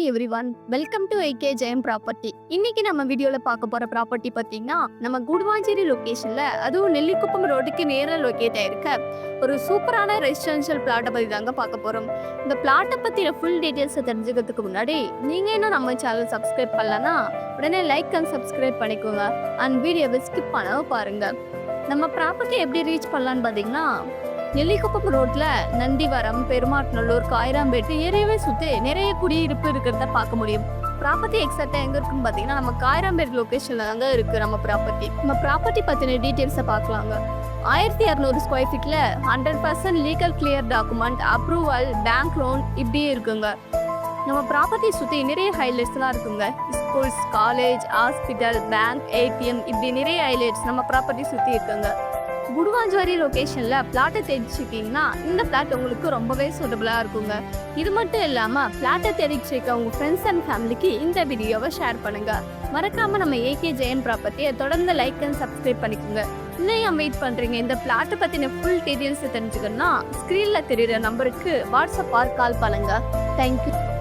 Everyone welcome to AK Jayam property. இன்னைக்கு நம்ம வீடியோல பார்க்க போற ப்ராப்பர்ட்டி பார்த்தீங்கன்னா நம்ம குடுவாஞ்சேரி லொகேஷன்ல, அதுவும் நெல்லிக்குப்பம் ரோடுக்கு நேரா லொகேட் ஆயிருக்க ஒரு சூப்பரான ரெசிடென்ஷியல் பிளாட்டை பத்தி தாங்க பார்க்க போறோம். இந்த பிளாட்டை பத்தின ஃபுல் டீடைல்ஸை தெரிஞ்சுக்கிறதுக்கு முன்னாடி நீங்க இன்னும் நம்ம சேனல் சப்ஸ்கிரைப் பண்ணலன்னா உடனே லைக் அண்ட் சப்ஸ்கிரைப் பண்ணிக்கோங்க. அண்ட் வீடியோவை ஸ்கிப் பண்ணாம பாருங்க. நம்ம ப்ராப்பர்ட்டி எப்படி ரீச் பண்ணலான்னு பார்த்தீங்கன்னா, நெல்லிக்குப்பம் ரோட்ல நந்திவரம், பெருமாட்நல்லூர், காயிராம்பேட்டு ஏரியாவை சுற்றி நிறைய குடியிருப்பு இருக்கிறத பார்க்க முடியும். ப்ராப்பர்ட்டி எக்ஸாக்டா எங்க இருக்குன்னு பார்த்தீங்கன்னா, நம்ம காயிராம்பேட் லொகேஷன்ல தாங்க இருக்கு நம்ம ப்ராப்பர்ட்டி. நம்ம ப்ராப்பர்ட்டி பத்தின டீட்டெயில்ஸை பார்க்கலாங்க. 1200 ஸ்கொயர் ஃபீட்ல 100% legal clear document, approval, bank loan இப்படியே இருக்குங்க. நம்ம ப்ராப்பர்ட்டி சுற்றி நிறைய ஹைலைட்ஸ்லாம் இருக்குங்க. Schools, college, hospital, bank, ATM இப்படி நிறைய ஹைலைட்ஸ் நம்ம ப்ராப்பர்ட்டி சுற்றி இருக்குங்க. குடுவாஞ்சேரி லொகேஷன்ல பிளாட்டை தேடிச்சிருக்கீங்கன்னா இந்த பிளாட் உங்களுக்கு ரொம்பவே சூட்டபிளா இருக்குங்க. இது மட்டும் இல்லாம பிளாட்டை தேடிச்சிருக்க உங்க ஃப்ரெண்ட்ஸ் அண்ட் ஃபேமிலிக்கு இந்த வீடியோவை ஷேர் பண்ணுங்க. மறக்காம நம்ம ஏகே ஜெயம் ப்ராப்பர்ட்டியை தொடர்ந்து லைக் அண்ட் சப்ஸ்கிரைப் பண்ணிக்கோங்க. இன்னும் வெயிட் பண்றீங்க? இந்த பிளாட்டை பத்தின ஃபுல் டீடைல்ஸ் தெரிஞ்சுக்கணும்னா ஸ்கிரீன்ல தெரியுற நம்பருக்கு வாட்ஸ்அப் ஆர் கால் பண்ணுங்க. தேங்க்யூ.